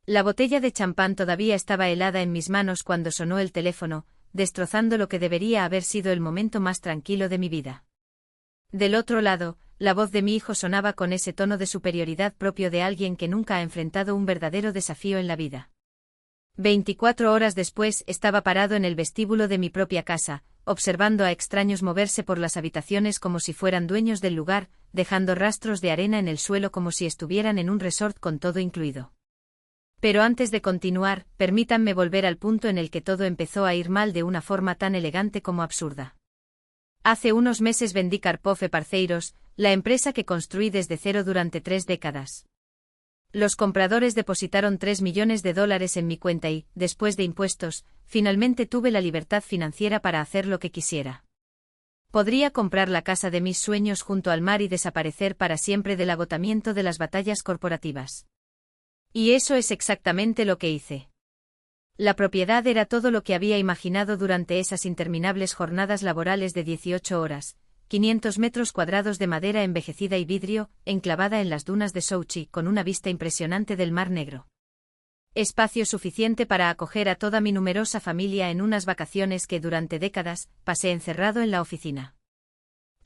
La botella de champán todavía estaba helada en mis manos cuando sonó el teléfono, destrozando lo que debería haber sido el momento más tranquilo de mi vida. Del otro lado, la voz de mi hijo sonaba con ese tono de superioridad propio de alguien que nunca ha enfrentado un verdadero desafío en la vida. 24 horas después estaba parado en el vestíbulo de mi propia casa, observando a extraños moverse por las habitaciones como si fueran dueños del lugar, dejando rastros de arena en el suelo como si estuvieran en un resort con todo incluido. Pero antes de continuar, permítanme volver al punto en el que todo empezó a ir mal de una forma tan elegante como absurda. Hace unos meses vendí Karpov e Parceiros, la empresa que construí desde cero durante 3 décadas. Los compradores depositaron $3 millones en mi cuenta y, después de impuestos, finalmente tuve la libertad financiera para hacer lo que quisiera. Podría comprar la casa de mis sueños junto al mar y desaparecer para siempre del agotamiento de las batallas corporativas. Y eso es exactamente lo que hice. La propiedad era todo lo que había imaginado durante esas interminables jornadas laborales de 18 horas, 500 metros cuadrados de madera envejecida y vidrio, enclavada en las dunas de Sochi con una vista impresionante del Mar Negro. Espacio suficiente para acoger a toda mi numerosa familia en unas vacaciones que durante décadas pasé encerrado en la oficina.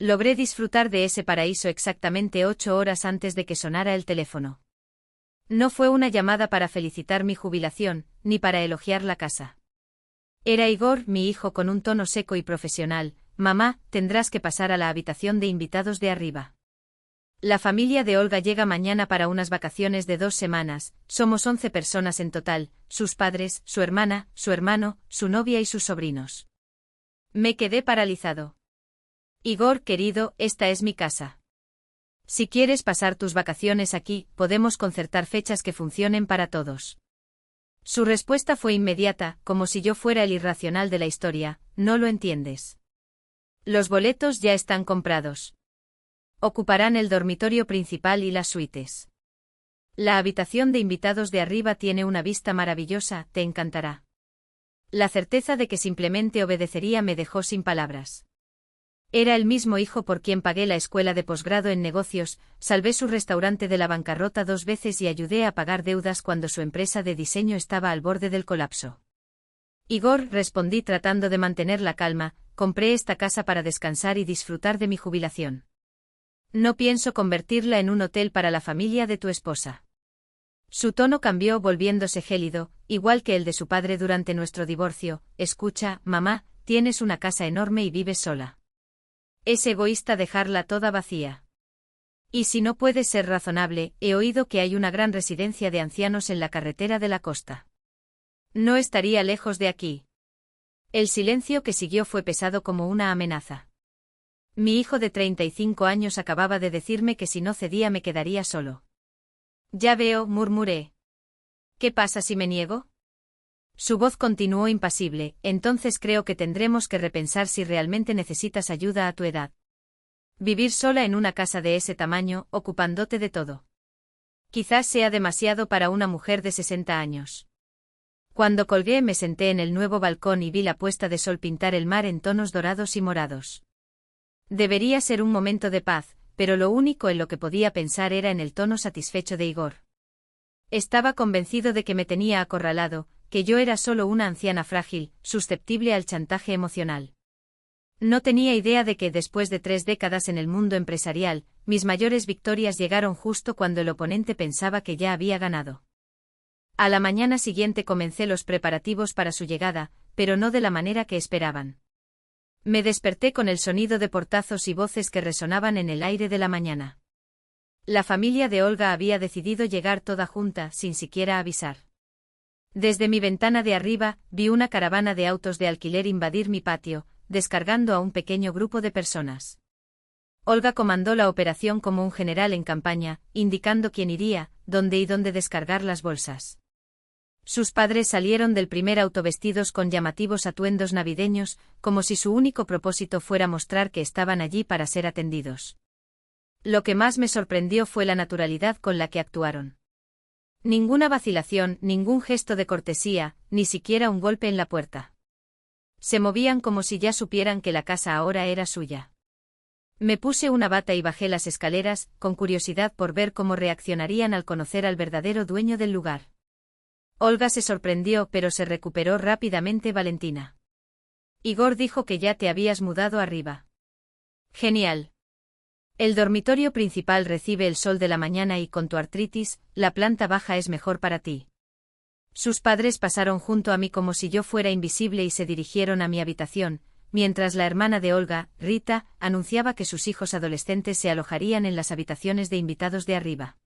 Logré disfrutar de ese paraíso exactamente 8 horas antes de que sonara el teléfono. No fue una llamada para felicitar mi jubilación, ni para elogiar la casa. Era Igor, mi hijo, con un tono seco y profesional. Mamá, tendrás que pasar a la habitación de invitados de arriba. La familia de Olga llega mañana para unas vacaciones de 2 semanas, somos 11 personas en total, sus padres, su hermana, su hermano, su novia y sus sobrinos. Me quedé paralizado. Igor, querido, esta es mi casa. Si quieres pasar tus vacaciones aquí, podemos concertar fechas que funcionen para todos. Su respuesta fue inmediata, como si yo fuera el irracional de la historia, no lo entiendes. Los boletos ya están comprados. Ocuparán el dormitorio principal y las suites. La habitación de invitados de arriba tiene una vista maravillosa, te encantará. La certeza de que simplemente obedecería me dejó sin palabras. Era el mismo hijo por quien pagué la escuela de posgrado en negocios, salvé su restaurante de la bancarrota 2 veces y ayudé a pagar deudas cuando su empresa de diseño estaba al borde del colapso. Igor, respondí tratando de mantener la calma, compré esta casa para descansar y disfrutar de mi jubilación. No pienso convertirla en un hotel para la familia de tu esposa. Su tono cambió volviéndose gélido, igual que el de su padre durante nuestro divorcio. Escucha, mamá, tienes una casa enorme y vives sola. Es egoísta dejarla toda vacía. Y si no puedes ser razonable, he oído que hay una gran residencia de ancianos en la carretera de la costa. No estaría lejos de aquí. El silencio que siguió fue pesado como una amenaza. Mi hijo de 35 años acababa de decirme que si no cedía me quedaría solo. Ya veo, murmuré. ¿Qué pasa si me niego? Su voz continuó impasible, entonces creo que tendremos que repensar si realmente necesitas ayuda a tu edad. Vivir sola en una casa de ese tamaño, ocupándote de todo. Quizás sea demasiado para una mujer de 60 años. Cuando colgué me senté en el nuevo balcón y vi la puesta de sol pintar el mar en tonos dorados y morados. Debería ser un momento de paz, pero lo único en lo que podía pensar era en el tono satisfecho de Igor. Estaba convencido de que me tenía acorralado, que yo era solo una anciana frágil, susceptible al chantaje emocional. No tenía idea de que después de 3 décadas en el mundo empresarial, mis mayores victorias llegaron justo cuando el oponente pensaba que ya había ganado. A la mañana siguiente comencé los preparativos para su llegada, pero no de la manera que esperaban. Me desperté con el sonido de portazos y voces que resonaban en el aire de la mañana. La familia de Olga había decidido llegar toda junta, sin siquiera avisar. Desde mi ventana de arriba, vi una caravana de autos de alquiler invadir mi patio, descargando a un pequeño grupo de personas. Olga comandó la operación como un general en campaña, indicando quién iría, dónde y dónde descargar las bolsas. Sus padres salieron del primer auto vestidos con llamativos atuendos navideños, como si su único propósito fuera mostrar que estaban allí para ser atendidos. Lo que más me sorprendió fue la naturalidad con la que actuaron. Ninguna vacilación, ningún gesto de cortesía, ni siquiera un golpe en la puerta. Se movían como si ya supieran que la casa ahora era suya. Me puse una bata y bajé las escaleras, con curiosidad por ver cómo reaccionarían al conocer al verdadero dueño del lugar. Olga se sorprendió, pero se recuperó rápidamente Valentina. Igor dijo que ya te habías mudado arriba. Genial. El dormitorio principal recibe el sol de la mañana y con tu artritis, la planta baja es mejor para ti. Sus padres pasaron junto a mí como si yo fuera invisible y se dirigieron a mi habitación, mientras la hermana de Olga, Rita, anunciaba que sus hijos adolescentes se alojarían en las habitaciones de invitados de arriba.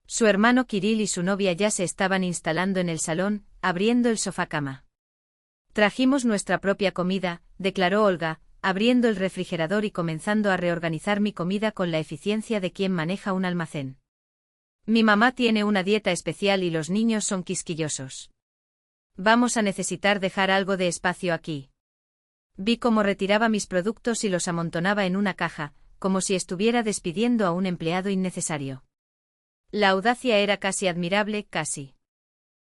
Su hermano Kirill y su novia ya se estaban instalando en el salón, abriendo el sofá-cama. Trajimos nuestra propia comida, declaró Olga, abriendo el refrigerador y comenzando a reorganizar mi comida con la eficiencia de quien maneja un almacén. Mi mamá tiene una dieta especial y los niños son quisquillosos. Vamos a necesitar dejar algo de espacio aquí. Vi cómo retiraba mis productos y los amontonaba en una caja, como si estuviera despidiendo a un empleado innecesario. La audacia era casi admirable, casi.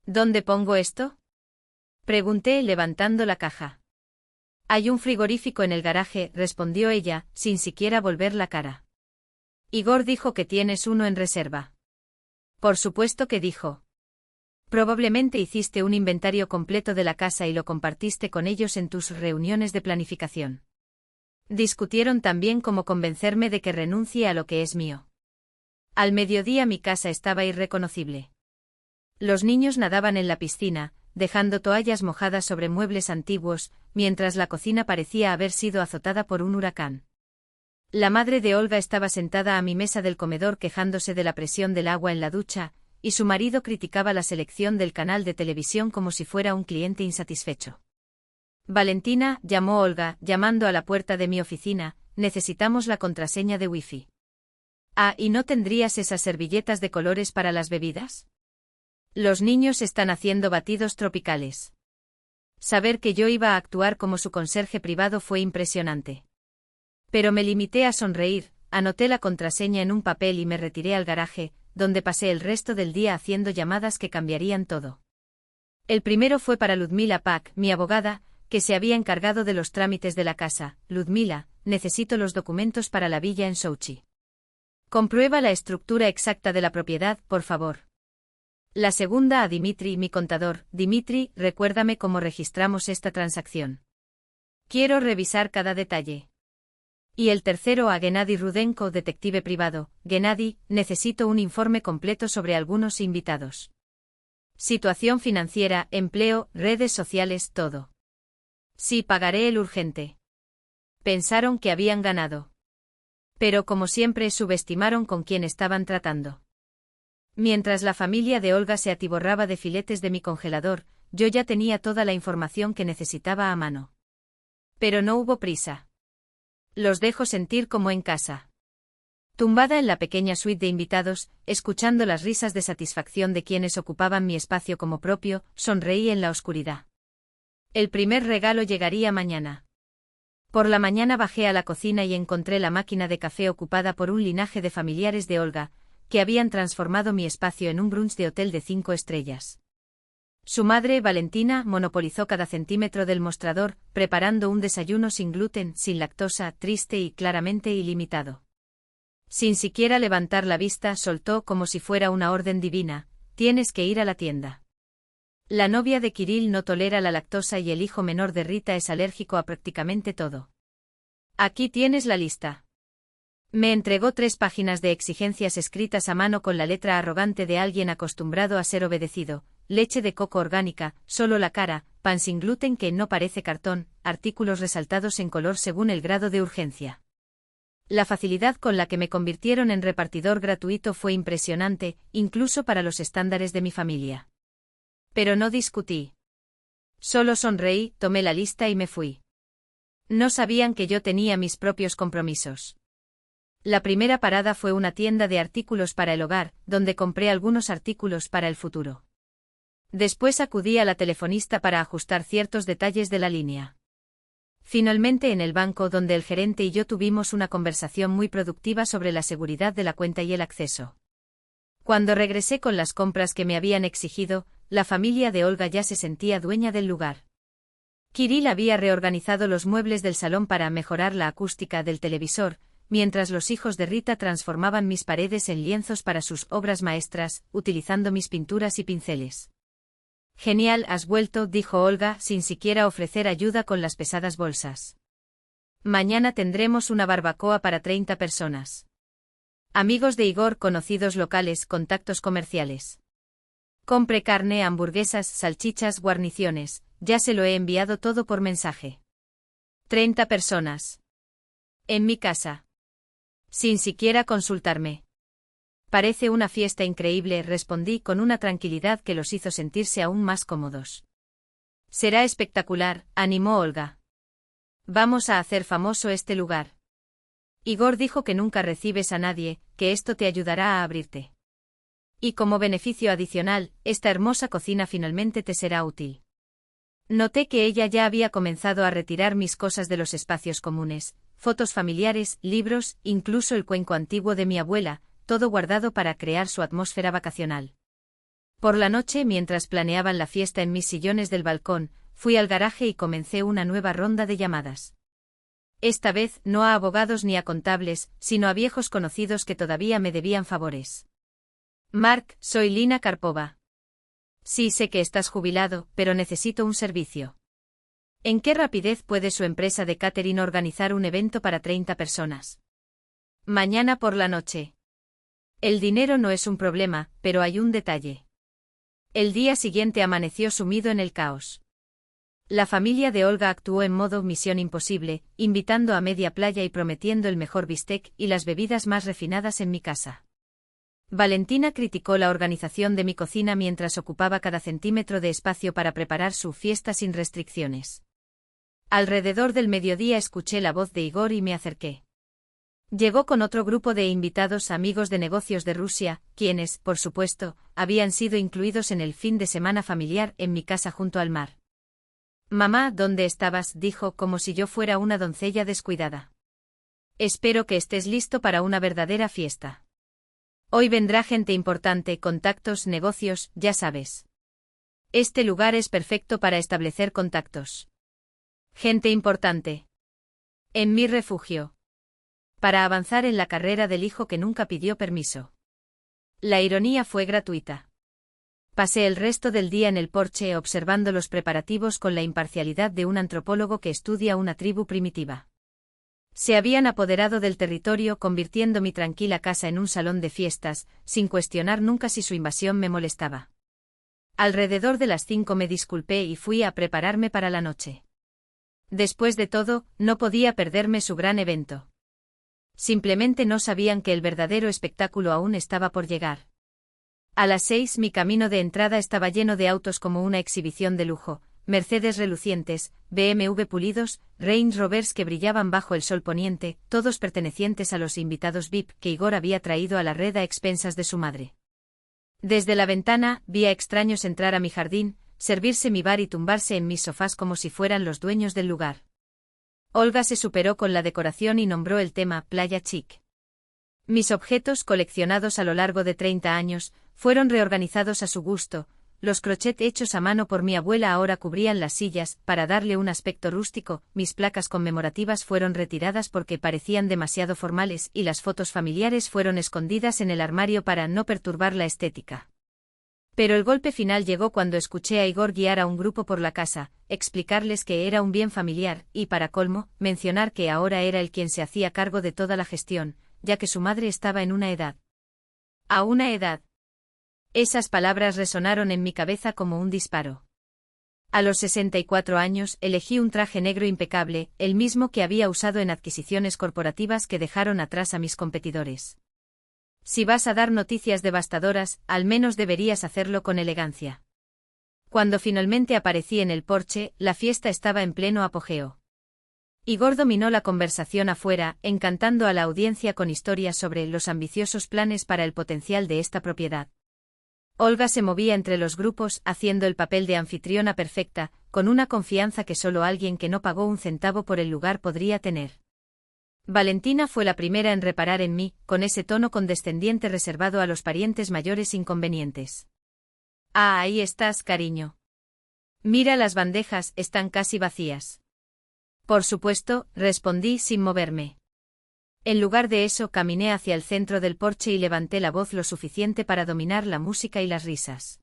¿Dónde pongo esto? Pregunté levantando la caja. Hay un frigorífico en el garaje, respondió ella, sin siquiera volver la cara. Igor dijo que tienes uno en reserva. Por supuesto que dijo. Probablemente hiciste un inventario completo de la casa y lo compartiste con ellos en tus reuniones de planificación. Discutieron también cómo convencerme de que renuncie a lo que es mío. Al mediodía mi casa estaba irreconocible. Los niños nadaban en la piscina, dejando toallas mojadas sobre muebles antiguos, mientras la cocina parecía haber sido azotada por un huracán. La madre de Olga estaba sentada a mi mesa del comedor quejándose de la presión del agua en la ducha, y su marido criticaba la selección del canal de televisión como si fuera un cliente insatisfecho. Valentina, llamó Olga, llamando a la puerta de mi oficina, necesitamos la contraseña de Wi-Fi. Ah, ¿y no tendrías esas servilletas de colores para las bebidas? Los niños están haciendo batidos tropicales. Saber que yo iba a actuar como su conserje privado fue impresionante. Pero me limité a sonreír, anoté la contraseña en un papel y me retiré al garaje, donde pasé el resto del día haciendo llamadas que cambiarían todo. El primero fue para Ludmila Pak, mi abogada, que se había encargado de los trámites de la casa. Ludmila, necesito los documentos para la villa en Sochi. Comprueba la estructura exacta de la propiedad, por favor. La segunda a Dimitri, mi contador. Dimitri, recuérdame cómo registramos esta transacción. Quiero revisar cada detalle. Y el tercero a Gennady Rudenko, detective privado. Gennady, necesito un informe completo sobre algunos invitados. Situación financiera, empleo, redes sociales, todo. Sí, pagaré el urgente. Pensaron que habían ganado. Pero como siempre subestimaron con quién estaban tratando. Mientras la familia de Olga se atiborraba de filetes de mi congelador, yo ya tenía toda la información que necesitaba a mano. Pero no hubo prisa. Los dejo sentir como en casa. Tumbada en la pequeña suite de invitados, escuchando las risas de satisfacción de quienes ocupaban mi espacio como propio, sonreí en la oscuridad. El primer regalo llegaría mañana. Por la mañana bajé a la cocina y encontré la máquina de café ocupada por un linaje de familiares de Olga, que habían transformado mi espacio en un brunch de hotel de 5 estrellas. Su madre, Valentina, monopolizó cada centímetro del mostrador, preparando un desayuno sin gluten, sin lactosa, triste y claramente ilimitado. Sin siquiera levantar la vista, soltó como si fuera una orden divina: tienes que ir a la tienda. La novia de Kirill no tolera la lactosa y el hijo menor de Rita es alérgico a prácticamente todo. Aquí tienes la lista. Me entregó 3 páginas de exigencias escritas a mano con la letra arrogante de alguien acostumbrado a ser obedecido: leche de coco orgánica, solo la cara, pan sin gluten que no parece cartón, artículos resaltados en color según el grado de urgencia. La facilidad con la que me convirtieron en repartidor gratuito fue impresionante, incluso para los estándares de mi familia. Pero no discutí. Solo sonreí, tomé la lista y me fui. No sabían que yo tenía mis propios compromisos. La primera parada fue una tienda de artículos para el hogar, donde compré algunos artículos para el futuro. Después acudí a la telefonista para ajustar ciertos detalles de la línea. Finalmente en el banco, donde el gerente y yo tuvimos una conversación muy productiva sobre la seguridad de la cuenta y el acceso. Cuando regresé con las compras que me habían exigido, la familia de Olga ya se sentía dueña del lugar. Kirill había reorganizado los muebles del salón para mejorar la acústica del televisor, mientras los hijos de Rita transformaban mis paredes en lienzos para sus obras maestras, utilizando mis pinturas y pinceles. Genial, has vuelto, dijo Olga, sin siquiera ofrecer ayuda con las pesadas bolsas. Mañana tendremos una barbacoa para 30 personas. Amigos de Igor, conocidos locales, contactos comerciales. Compre carne, hamburguesas, salchichas, guarniciones, ya se lo he enviado todo por mensaje. 30 personas. En mi casa. Sin siquiera consultarme. Parece una fiesta increíble, respondí con una tranquilidad que los hizo sentirse aún más cómodos. Será espectacular, animó Olga. Vamos a hacer famoso este lugar. Igor dijo que nunca recibes a nadie, que esto te ayudará a abrirte. Y como beneficio adicional, esta hermosa cocina finalmente te será útil. Noté que ella ya había comenzado a retirar mis cosas de los espacios comunes, fotos familiares, libros, incluso el cuenco antiguo de mi abuela, todo guardado para crear su atmósfera vacacional. Por la noche, mientras planeaban la fiesta en mis sillones del balcón, fui al garaje y comencé una nueva ronda de llamadas. Esta vez, no a abogados ni a contables, sino a viejos conocidos que todavía me debían favores. Mark, soy Lina Karpova. Sí, sé que estás jubilado, pero necesito un servicio. ¿En qué rapidez puede su empresa de catering organizar un evento para 30 personas? Mañana por la noche. El dinero no es un problema, pero hay un detalle. El día siguiente amaneció sumido en el caos. La familia de Olga actuó en modo misión imposible, invitando a media playa y prometiendo el mejor bistec y las bebidas más refinadas en mi casa. Valentina criticó la organización de mi cocina mientras ocupaba cada centímetro de espacio para preparar su fiesta sin restricciones. Alrededor del mediodía escuché la voz de Igor y me acerqué. Llegó con otro grupo de invitados amigos de negocios de Rusia, quienes, por supuesto, habían sido incluidos en el fin de semana familiar en mi casa junto al mar. Mamá, ¿dónde estabas?, dijo como si yo fuera una doncella descuidada. Espero que estés listo para una verdadera fiesta. Hoy vendrá gente importante, contactos, negocios, ya sabes. Este lugar es perfecto para establecer contactos. Gente importante. En mi refugio. Para avanzar en la carrera del hijo que nunca pidió permiso. La ironía fue gratuita. Pasé el resto del día en el porche observando los preparativos con la imparcialidad de un antropólogo que estudia una tribu primitiva. Se habían apoderado del territorio convirtiendo mi tranquila casa en un salón de fiestas, sin cuestionar nunca si su invasión me molestaba. Alrededor de las 5 me disculpé y fui a prepararme para la noche. Después de todo, no podía perderme su gran evento. Simplemente no sabían que el verdadero espectáculo aún estaba por llegar. A las 6 mi camino de entrada estaba lleno de autos como una exhibición de lujo, Mercedes relucientes, BMW pulidos, Range Rovers que brillaban bajo el sol poniente, todos pertenecientes a los invitados VIP que Igor había traído a la red a expensas de su madre. Desde la ventana, vi a extraños entrar a mi jardín, servirse mi bar y tumbarse en mis sofás como si fueran los dueños del lugar. Olga se superó con la decoración y nombró el tema Playa Chic. Mis objetos, coleccionados a lo largo de 30 años, fueron reorganizados a su gusto. Los crochet hechos a mano por mi abuela ahora cubrían las sillas, para darle un aspecto rústico. Mis placas conmemorativas fueron retiradas porque parecían demasiado formales y las fotos familiares fueron escondidas en el armario para no perturbar la estética. Pero el golpe final llegó cuando escuché a Igor guiar a un grupo por la casa, explicarles que era un bien familiar y, para colmo, mencionar que ahora era él quien se hacía cargo de toda la gestión, ya que su madre estaba en una edad. A una edad. Esas palabras resonaron en mi cabeza como un disparo. A los 64 años, elegí un traje negro impecable, el mismo que había usado en adquisiciones corporativas que dejaron atrás a mis competidores. Si vas a dar noticias devastadoras, al menos deberías hacerlo con elegancia. Cuando finalmente aparecí en el porche, la fiesta estaba en pleno apogeo. Igor dominó la conversación afuera, encantando a la audiencia con historias sobre los ambiciosos planes para el potencial de esta propiedad. Olga se movía entre los grupos, haciendo el papel de anfitriona perfecta, con una confianza que solo alguien que no pagó un centavo por el lugar podría tener. Valentina fue la primera en reparar en mí, con ese tono condescendiente reservado a los parientes mayores inconvenientes. Ah, ahí estás, cariño. Mira las bandejas, están casi vacías. Por supuesto, respondí sin moverme. En lugar de eso, caminé hacia el centro del porche y levanté la voz lo suficiente para dominar la música y las risas.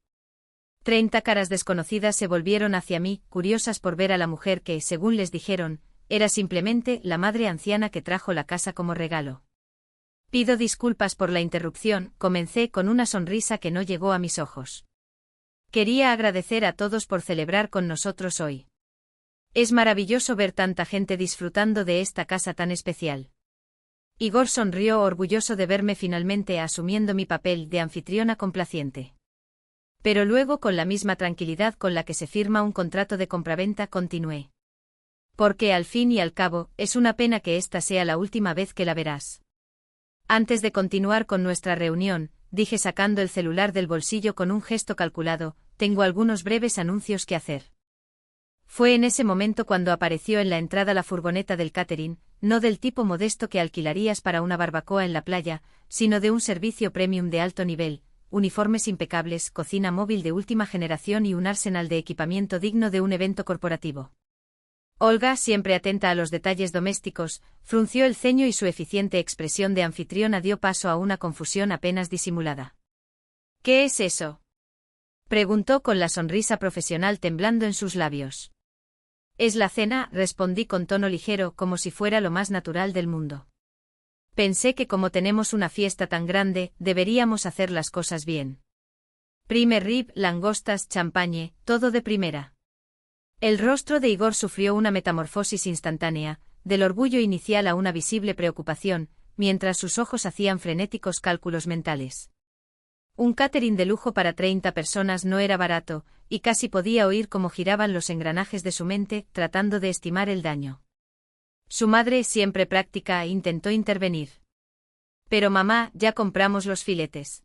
30 caras desconocidas se volvieron hacia mí, curiosas por ver a la mujer que, según les dijeron, era simplemente la madre anciana que trajo la casa como regalo. Pido disculpas por la interrupción, comencé con una sonrisa que no llegó a mis ojos. Quería agradecer a todos por celebrar con nosotros hoy. Es maravilloso ver tanta gente disfrutando de esta casa tan especial. Igor sonrió orgulloso de verme finalmente asumiendo mi papel de anfitriona complaciente. Pero luego, con la misma tranquilidad con la que se firma un contrato de compraventa, continué. Porque al fin y al cabo, es una pena que esta sea la última vez que la verás. Antes de continuar con nuestra reunión, dije sacando el celular del bolsillo con un gesto calculado, tengo algunos breves anuncios que hacer. Fue en ese momento cuando apareció en la entrada la furgoneta del catering, no del tipo modesto que alquilarías para una barbacoa en la playa, sino de un servicio premium de alto nivel, uniformes impecables, cocina móvil de última generación y un arsenal de equipamiento digno de un evento corporativo. Olga, siempre atenta a los detalles domésticos, frunció el ceño y su eficiente expresión de anfitriona dio paso a una confusión apenas disimulada. ¿Qué es eso?, preguntó con la sonrisa profesional temblando en sus labios. Es la cena, respondí con tono ligero, como si fuera lo más natural del mundo. Pensé que como tenemos una fiesta tan grande, deberíamos hacer las cosas bien. Prime rib, langostas, champagne, todo de primera. El rostro de Igor sufrió una metamorfosis instantánea, del orgullo inicial a una visible preocupación, mientras sus ojos hacían frenéticos cálculos mentales. Un catering de lujo para 30 personas no era barato, y casi podía oír cómo giraban los engranajes de su mente, tratando de estimar el daño. Su madre, siempre práctica, intentó intervenir. Pero mamá, ya compramos los filetes.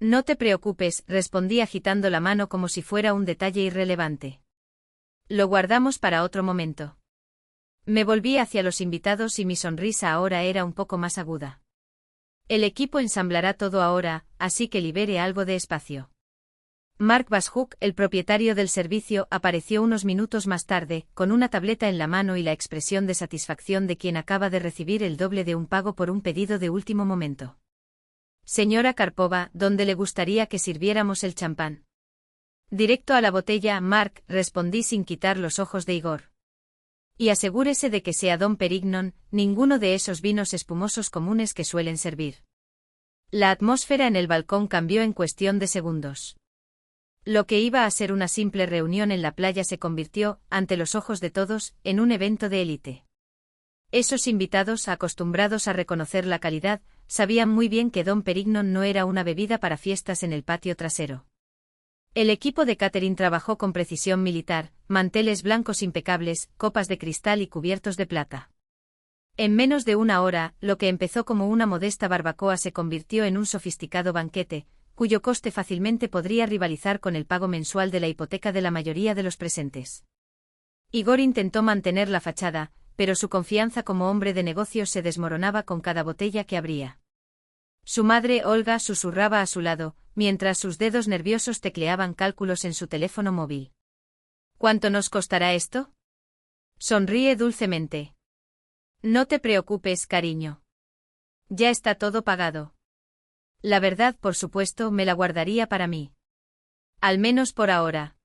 No te preocupes, respondí agitando la mano como si fuera un detalle irrelevante. Lo guardamos para otro momento. Me volví hacia los invitados y mi sonrisa ahora era un poco más aguda. El equipo ensamblará todo ahora, así que libere algo de espacio. Mark Bashuk, el propietario del servicio, apareció unos minutos más tarde, con una tableta en la mano y la expresión de satisfacción de quien acaba de recibir el doble de un pago por un pedido de último momento. Señora Karpova, ¿dónde le gustaría que sirviéramos el champán? Directo a la botella, Mark, respondí sin quitar los ojos de Igor. Y asegúrese de que sea Dom Perignon, ninguno de esos vinos espumosos comunes que suelen servir. La atmósfera en el balcón cambió en cuestión de segundos. Lo que iba a ser una simple reunión en la playa se convirtió, ante los ojos de todos, en un evento de élite. Esos invitados, acostumbrados a reconocer la calidad, sabían muy bien que Dom Perignon no era una bebida para fiestas en el patio trasero. El equipo de catering trabajó con precisión militar, manteles blancos impecables, copas de cristal y cubiertos de plata. En menos de una hora, lo que empezó como una modesta barbacoa se convirtió en un sofisticado banquete, cuyo coste fácilmente podría rivalizar con el pago mensual de la hipoteca de la mayoría de los presentes. Igor intentó mantener la fachada, pero su confianza como hombre de negocios se desmoronaba con cada botella que abría. Su madre, Olga, susurraba a su lado, mientras sus dedos nerviosos tecleaban cálculos en su teléfono móvil. ¿Cuánto nos costará esto? Sonríe dulcemente. No te preocupes, cariño. Ya está todo pagado. La verdad, por supuesto, me la guardaría para mí. Al menos por ahora.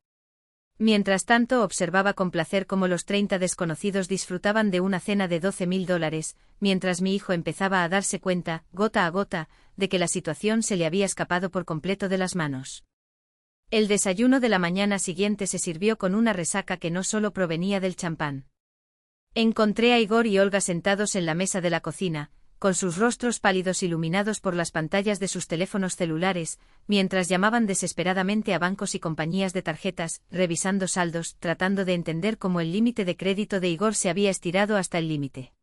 Mientras tanto observaba con placer cómo los 30 desconocidos disfrutaban de una cena de $12.000, mientras mi hijo empezaba a darse cuenta, gota a gota, de que la situación se le había escapado por completo de las manos. El desayuno de la mañana siguiente se sirvió con una resaca que no solo provenía del champán. Encontré a Igor y Olga sentados en la mesa de la cocina, con sus rostros pálidos iluminados por las pantallas de sus teléfonos celulares, mientras llamaban desesperadamente a bancos y compañías de tarjetas, revisando saldos, tratando de entender cómo el límite de crédito de Igor se había estirado hasta el límite.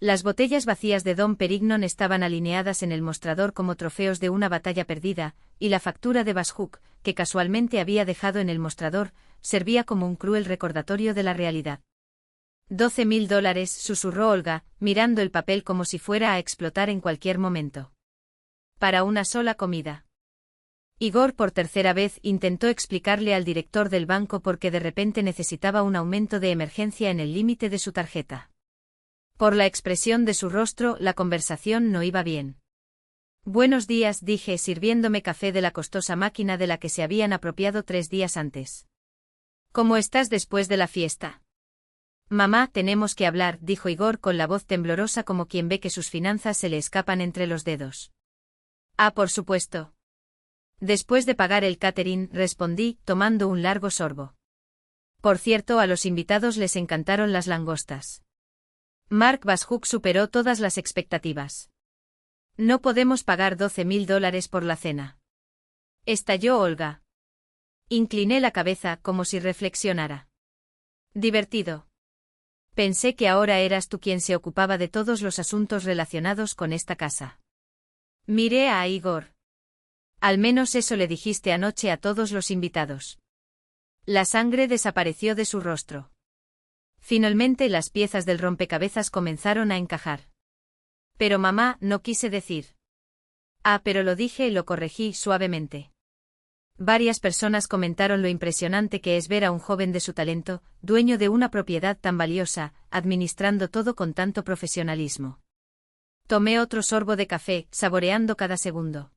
Las botellas vacías de Dom Perignon estaban alineadas en el mostrador como trofeos de una batalla perdida, y la factura de Bashuk, que casualmente había dejado en el mostrador, servía como un cruel recordatorio de la realidad. $12.000, susurró Olga, mirando el papel como si fuera a explotar en cualquier momento. Para una sola comida. Igor por tercera vez intentó explicarle al director del banco por qué de repente necesitaba un aumento de emergencia en el límite de su tarjeta. Por la expresión de su rostro, la conversación no iba bien. Buenos días, dije, sirviéndome café de la costosa máquina de la que se habían apropiado 3 días antes. ¿Cómo estás después de la fiesta? Mamá, tenemos que hablar, dijo Igor con la voz temblorosa como quien ve que sus finanzas se le escapan entre los dedos. Ah, por supuesto. Después de pagar el catering, respondí, tomando un largo sorbo. Por cierto, a los invitados les encantaron las langostas. Mark Bashuk superó todas las expectativas. No podemos pagar $12.000 por la cena. Estalló Olga. Incliné la cabeza como si reflexionara. Divertido. Pensé que ahora eras tú quien se ocupaba de todos los asuntos relacionados con esta casa. Miré a Igor. Al menos eso le dijiste anoche a todos los invitados. La sangre desapareció de su rostro. Finalmente las piezas del rompecabezas comenzaron a encajar. Pero mamá, no quise decir. Ah, pero lo dije y lo corregí suavemente. Varias personas comentaron lo impresionante que es ver a un joven de su talento, dueño de una propiedad tan valiosa, administrando todo con tanto profesionalismo. Tomé otro sorbo de café, saboreando cada segundo.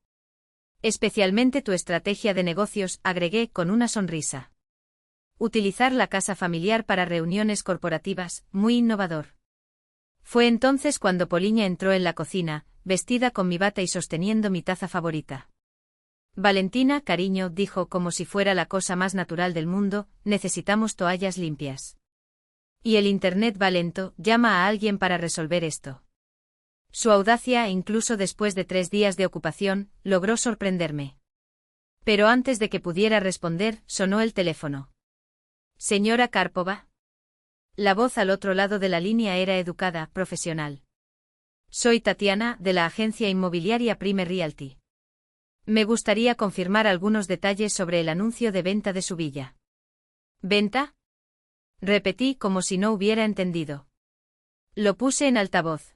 Especialmente tu estrategia de negocios, agregué con una sonrisa. Utilizar la casa familiar para reuniones corporativas, muy innovador. Fue entonces cuando Poliña entró en la cocina, vestida con mi bata y sosteniendo mi taza favorita. Valentina, cariño, dijo como si fuera la cosa más natural del mundo, necesitamos toallas limpias. Y el internet va lento, llama a alguien para resolver esto. Su audacia, incluso después de 3 días de ocupación, logró sorprenderme. Pero antes de que pudiera responder, sonó el teléfono. Señora Karpova. La voz al otro lado de la línea era educada, profesional. Soy Tatiana, de la agencia inmobiliaria Prime Realty. Me gustaría confirmar algunos detalles sobre el anuncio de venta de su villa. ¿Venta? Repetí como si no hubiera entendido. Lo puse en altavoz.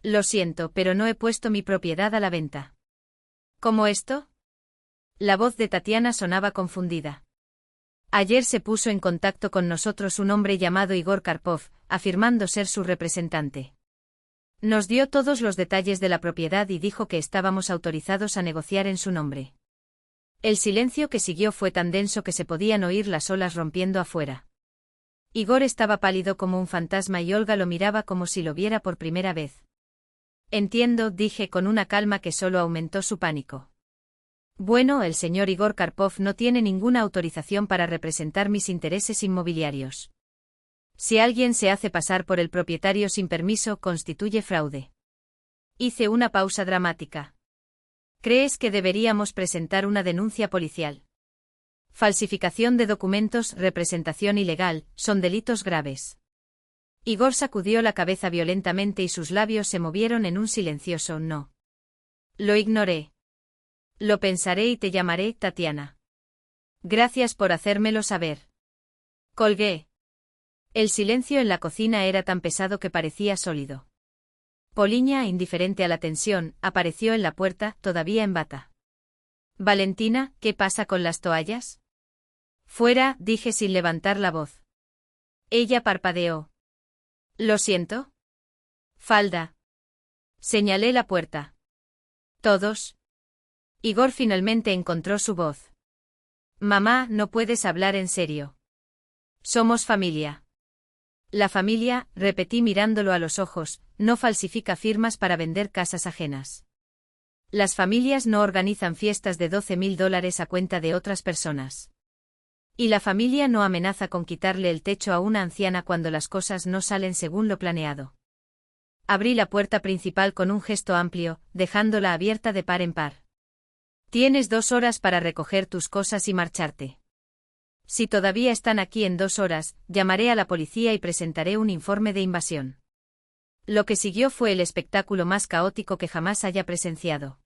Lo siento, pero no he puesto mi propiedad a la venta. ¿Cómo esto? La voz de Tatiana sonaba confundida. Ayer se puso en contacto con nosotros un hombre llamado Igor Karpov, afirmando ser su representante. Nos dio todos los detalles de la propiedad y dijo que estábamos autorizados a negociar en su nombre. El silencio que siguió fue tan denso que se podían oír las olas rompiendo afuera. Igor estaba pálido como un fantasma y Olga lo miraba como si lo viera por primera vez. Entiendo, dije con una calma que solo aumentó su pánico. Bueno, el señor Igor Karpov no tiene ninguna autorización para representar mis intereses inmobiliarios. Si alguien se hace pasar por el propietario sin permiso, constituye fraude. Hice una pausa dramática. ¿Crees que deberíamos presentar una denuncia policial? Falsificación de documentos, representación ilegal, son delitos graves. Igor sacudió la cabeza violentamente y sus labios se movieron en un silencioso no. Lo ignoré. Lo pensaré y te llamaré, Tatiana. Gracias por hacérmelo saber. Colgué. El silencio en la cocina era tan pesado que parecía sólido. Poliña, indiferente a la tensión, apareció en la puerta, todavía en bata. Valentina, ¿qué pasa con las toallas? Fuera, dije sin levantar la voz. Ella parpadeó. Lo siento. Falda. Señalé la puerta. Todos. Igor finalmente encontró su voz. Mamá, no puedes hablar en serio. Somos familia. La familia, repetí mirándolo a los ojos, no falsifica firmas para vender casas ajenas. Las familias no organizan fiestas de $12.000 a cuenta de otras personas. Y la familia no amenaza con quitarle el techo a una anciana cuando las cosas no salen según lo planeado. Abrí la puerta principal con un gesto amplio, dejándola abierta de par en par. Tienes 2 horas para recoger tus cosas y marcharte. Si todavía están aquí en 2 horas, llamaré a la policía y presentaré un informe de invasión. Lo que siguió fue el espectáculo más caótico que jamás haya presenciado.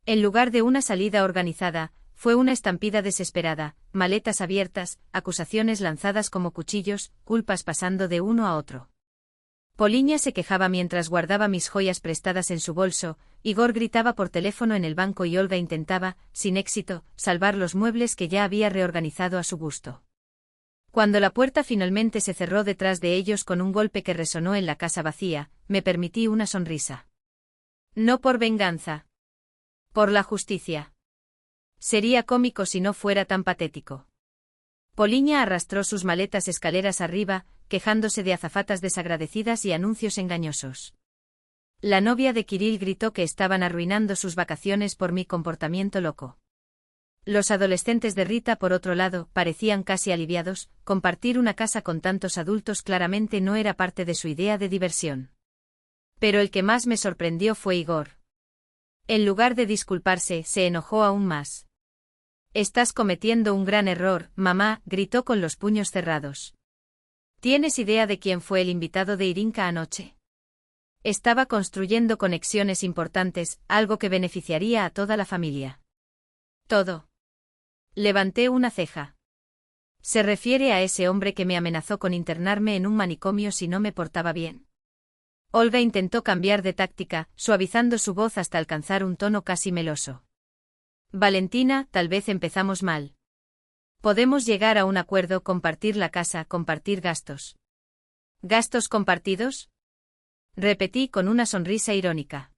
En lugar de una salida organizada, fue una estampida desesperada, maletas abiertas, acusaciones lanzadas como cuchillos, culpas pasando de uno a otro. Poliña se quejaba mientras guardaba mis joyas prestadas en su bolso, Igor gritaba por teléfono en el banco y Olga intentaba, sin éxito, salvar los muebles que ya había reorganizado a su gusto. Cuando la puerta finalmente se cerró detrás de ellos con un golpe que resonó en la casa vacía, me permití una sonrisa. No por venganza. Por la justicia. Sería cómico si no fuera tan patético. Poliña arrastró sus maletas escaleras arriba, quejándose de azafatas desagradecidas y anuncios engañosos. La novia de Kirill gritó que estaban arruinando sus vacaciones por mi comportamiento loco. Los adolescentes de Rita, por otro lado, parecían casi aliviados. Compartir una casa con tantos adultos claramente no era parte de su idea de diversión. Pero el que más me sorprendió fue Igor. En lugar de disculparse, se enojó aún más. «Estás cometiendo un gran error, mamá», gritó con los puños cerrados. ¿Tienes idea de quién fue el invitado de Irinka anoche? Estaba construyendo conexiones importantes, algo que beneficiaría a toda la familia. Todo. Levanté una ceja. ¿Se refiere a ese hombre que me amenazó con internarme en un manicomio si no me portaba bien? Olga intentó cambiar de táctica, suavizando su voz hasta alcanzar un tono casi meloso. Valentina, tal vez empezamos mal. Podemos llegar a un acuerdo, compartir la casa, compartir gastos. ¿Gastos compartidos? Repetí con una sonrisa irónica.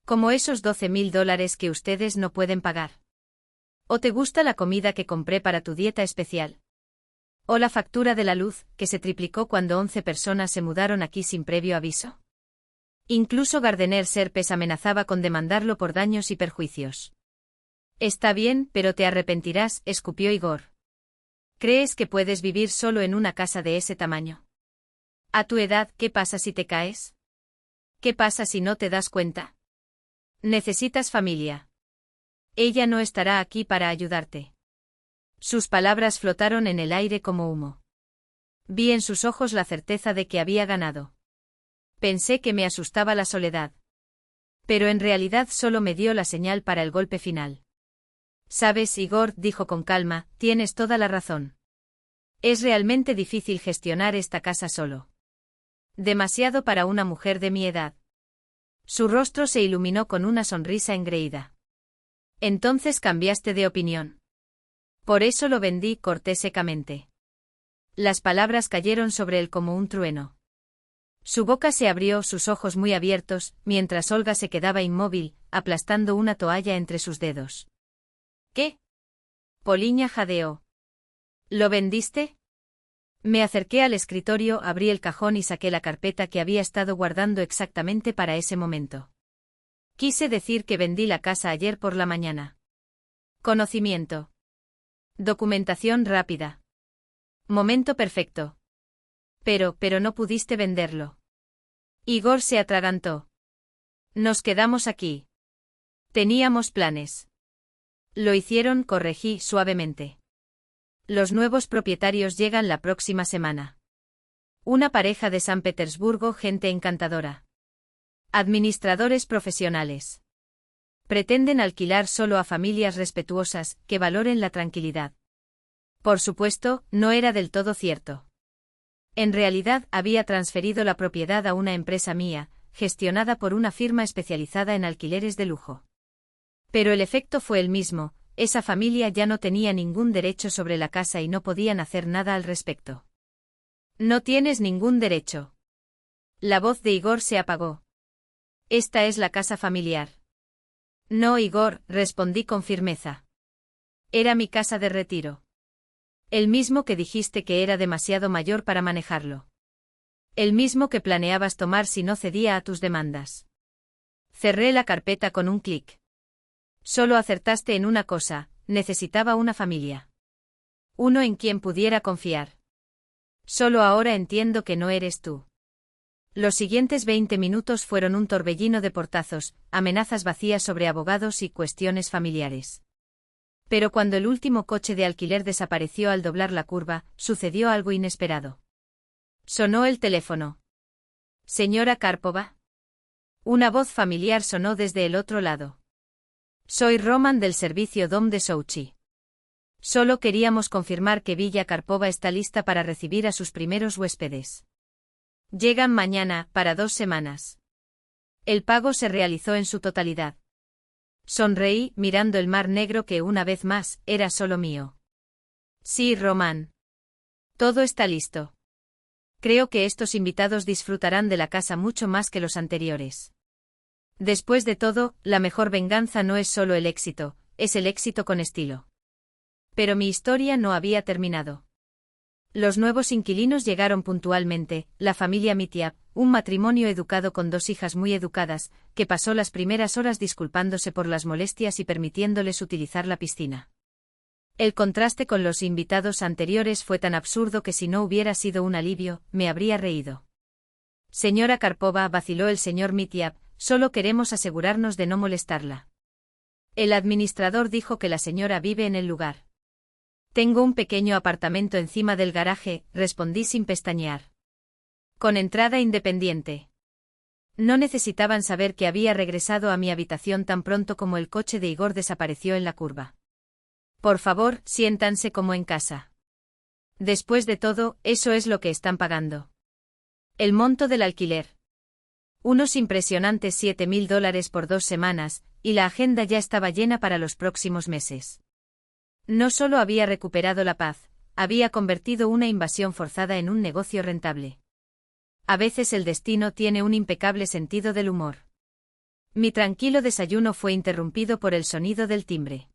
Como esos $12.000 que ustedes no pueden pagar. ¿O te gusta la comida que compré para tu dieta especial? ¿O la factura de la luz, que se triplicó cuando 11 personas se mudaron aquí sin previo aviso? Incluso Gardner Serpes amenazaba con demandarlo por daños y perjuicios. Está bien, pero te arrepentirás, escupió Igor. ¿Crees que puedes vivir solo en una casa de ese tamaño? A tu edad, ¿qué pasa si te caes? ¿Qué pasa si no te das cuenta? Necesitas familia. Ella no estará aquí para ayudarte. Sus palabras flotaron en el aire como humo. Vi en sus ojos la certeza de que había ganado. Pensé que me asustaba la soledad. Pero en realidad solo me dio la señal para el golpe final. Sabes, Igor, dijo con calma, tienes toda la razón. Es realmente difícil gestionar esta casa solo. Demasiado para una mujer de mi edad. Su rostro se iluminó con una sonrisa engreída. Entonces cambiaste de opinión. Por eso lo vendí, corté secamente. Las palabras cayeron sobre él como un trueno. Su boca se abrió, sus ojos muy abiertos, mientras Olga se quedaba inmóvil, aplastando una toalla entre sus dedos. ¿Qué? Poliña jadeó. ¿Lo vendiste? Me acerqué al escritorio, abrí el cajón y saqué la carpeta que había estado guardando exactamente para ese momento. Quise decir que vendí la casa ayer por la mañana. Conocimiento. Documentación rápida. Momento perfecto. Pero no pudiste venderlo. Igor se atragantó. Nos quedamos aquí. Teníamos planes. Lo hicieron, corregí suavemente. Los nuevos propietarios llegan la próxima semana. Una pareja de San Petersburgo, gente encantadora. Administradores profesionales. Pretenden alquilar solo a familias respetuosas, que valoren la tranquilidad. Por supuesto, no era del todo cierto. En realidad, había transferido la propiedad a una empresa mía, gestionada por una firma especializada en alquileres de lujo. Pero el efecto fue el mismo, esa familia ya no tenía ningún derecho sobre la casa y no podían hacer nada al respecto. No tienes ningún derecho. La voz de Igor se apagó. Esta es la casa familiar. No, Igor, respondí con firmeza. Era mi casa de retiro. El mismo que dijiste que era demasiado mayor para manejarlo. El mismo que planeabas tomar si no cedía a tus demandas. Cerré la carpeta con un clic. Solo acertaste en una cosa, necesitaba una familia. Uno en quien pudiera confiar. Solo ahora entiendo que no eres tú. Los siguientes 20 minutos fueron un torbellino de portazos, amenazas vacías sobre abogados y cuestiones familiares. Pero cuando el último coche de alquiler desapareció al doblar la curva, sucedió algo inesperado. Sonó el teléfono. ¿Señora Karpova? Una voz familiar sonó desde el otro lado. Soy Roman del servicio Dom de Sochi. Solo queríamos confirmar que Villa Karpova está lista para recibir a sus primeros huéspedes. Llegan mañana, para 2 semanas. El pago se realizó en su totalidad. Sonreí, mirando el mar negro que una vez más, era solo mío. Sí, Román. Todo está listo. Creo que estos invitados disfrutarán de la casa mucho más que los anteriores. Después de todo, la mejor venganza no es solo el éxito, es el éxito con estilo. Pero mi historia no había terminado. Los nuevos inquilinos llegaron puntualmente, la familia Mitiab, un matrimonio educado con 2 hijas muy educadas, que pasó las primeras horas disculpándose por las molestias y permitiéndoles utilizar la piscina. El contraste con los invitados anteriores fue tan absurdo que si no hubiera sido un alivio, me habría reído. Señora Karpova, vaciló el señor Mitiab, solo queremos asegurarnos de no molestarla. El administrador dijo que la señora vive en el lugar. Tengo un pequeño apartamento encima del garaje, respondí sin pestañear. Con entrada independiente. No necesitaban saber que había regresado a mi habitación tan pronto como el coche de Igor desapareció en la curva. Por favor, siéntanse como en casa. Después de todo, eso es lo que están pagando. El monto del alquiler. Unos impresionantes $7.000 por 2 semanas, y la agenda ya estaba llena para los próximos meses. No solo había recuperado la paz, había convertido una invasión forzada en un negocio rentable. A veces el destino tiene un impecable sentido del humor. Mi tranquilo desayuno fue interrumpido por el sonido del timbre.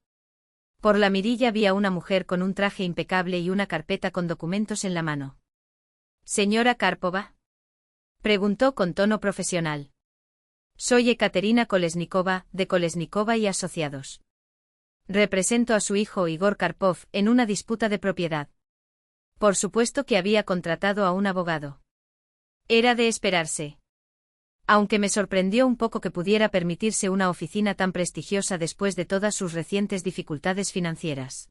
Por la mirilla vi a una mujer con un traje impecable y una carpeta con documentos en la mano. ¿Señora Karpova? Preguntó con tono profesional. Soy Ekaterina Kolesnikova, de Kolesnikova y Asociados. Represento a su hijo Igor Karpov en una disputa de propiedad. Por supuesto que había contratado a un abogado. Era de esperarse. Aunque me sorprendió un poco que pudiera permitirse una oficina tan prestigiosa después de todas sus recientes dificultades financieras.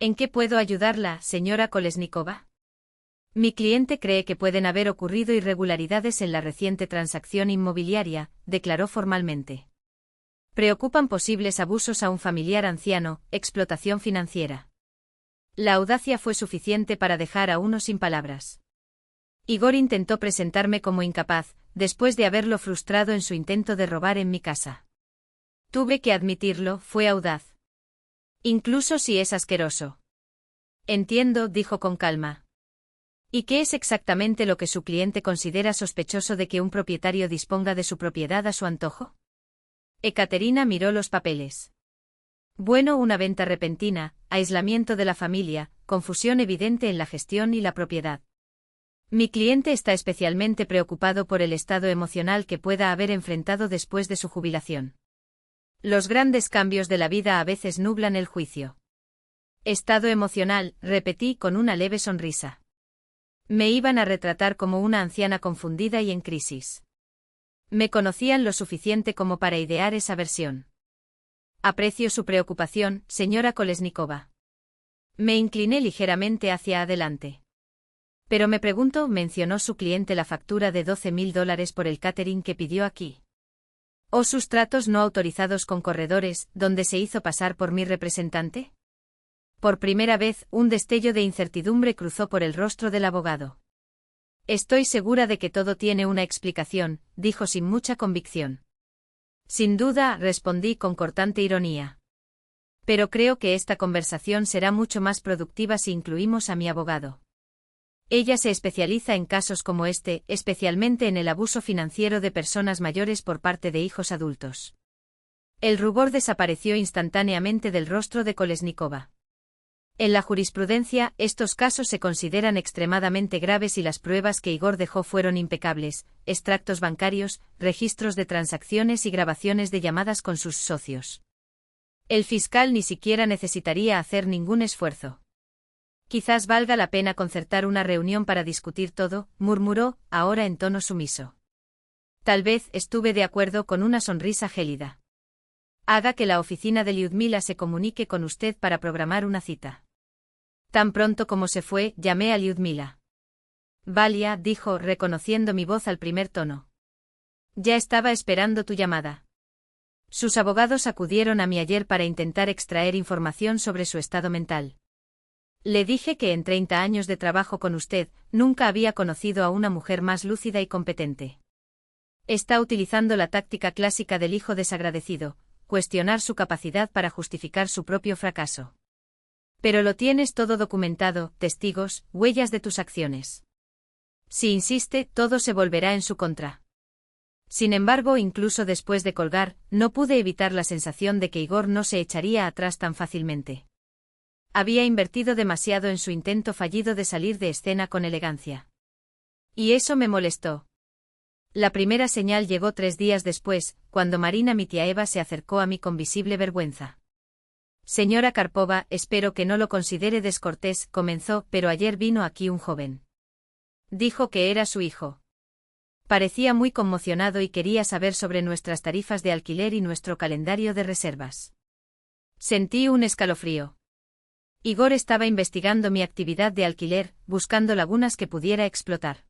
¿En qué puedo ayudarla, señora Kolesnikova? Mi cliente cree que pueden haber ocurrido irregularidades en la reciente transacción inmobiliaria, declaró formalmente. Preocupan posibles abusos a un familiar anciano, explotación financiera. La audacia fue suficiente para dejar a uno sin palabras. Igor intentó presentarme como incapaz, después de haberlo frustrado en su intento de robar en mi casa. Tuve que admitirlo, fue audaz. Incluso si es asqueroso. Entiendo, dijo con calma. ¿Y qué es exactamente lo que su cliente considera sospechoso de que un propietario disponga de su propiedad a su antojo? Ekaterina miró los papeles. Bueno, una venta repentina, aislamiento de la familia, confusión evidente en la gestión y la propiedad. Mi cliente está especialmente preocupado por el estado emocional que pueda haber enfrentado después de su jubilación. Los grandes cambios de la vida a veces nublan el juicio. Estado emocional, repetí con una leve sonrisa. Me iban a retratar como una anciana confundida y en crisis. Me conocían lo suficiente como para idear esa versión. Aprecio su preocupación, señora Kolesnikova. Me incliné ligeramente hacia adelante. Pero me pregunto, ¿mencionó su cliente la factura de $12.000 por el catering que pidió aquí? ¿O sus tratos no autorizados con corredores, donde se hizo pasar por mi representante? Por primera vez, un destello de incertidumbre cruzó por el rostro del abogado. Estoy segura de que todo tiene una explicación, dijo sin mucha convicción. Sin duda, respondí con cortante ironía. Pero creo que esta conversación será mucho más productiva si incluimos a mi abogado. Ella se especializa en casos como este, especialmente en el abuso financiero de personas mayores por parte de hijos adultos. El rubor desapareció instantáneamente del rostro de Kolesnikova. En la jurisprudencia, estos casos se consideran extremadamente graves y las pruebas que Igor dejó fueron impecables: extractos bancarios, registros de transacciones y grabaciones de llamadas con sus socios. El fiscal ni siquiera necesitaría hacer ningún esfuerzo. Quizás valga la pena concertar una reunión para discutir todo, murmuró, ahora en tono sumiso. Tal vez, estuve de acuerdo con una sonrisa gélida. Haga que la oficina de Lyudmila se comunique con usted para programar una cita. Tan pronto como se fue, llamé a Lyudmila. Valia, dijo, reconociendo mi voz al primer tono. Ya estaba esperando tu llamada. Sus abogados acudieron a mí ayer para intentar extraer información sobre su estado mental. Le dije que en 30 años de trabajo con usted, nunca había conocido a una mujer más lúcida y competente. Está utilizando la táctica clásica del hijo desagradecido, cuestionar su capacidad para justificar su propio fracaso. Pero lo tienes todo documentado, testigos, huellas de tus acciones. Si insiste, todo se volverá en su contra. Sin embargo, incluso después de colgar, no pude evitar la sensación de que Igor no se echaría atrás tan fácilmente. Había invertido demasiado en su intento fallido de salir de escena con elegancia. Y eso me molestó. La primera señal llegó 3 días después, cuando Marina Mitiaeva se acercó a mí con visible vergüenza. Señora Karpova, espero que no lo considere descortés, comenzó, pero ayer vino aquí un joven. Dijo que era su hijo. Parecía muy conmocionado y quería saber sobre nuestras tarifas de alquiler y nuestro calendario de reservas. Sentí un escalofrío. Igor estaba investigando mi actividad de alquiler, buscando lagunas que pudiera explotar.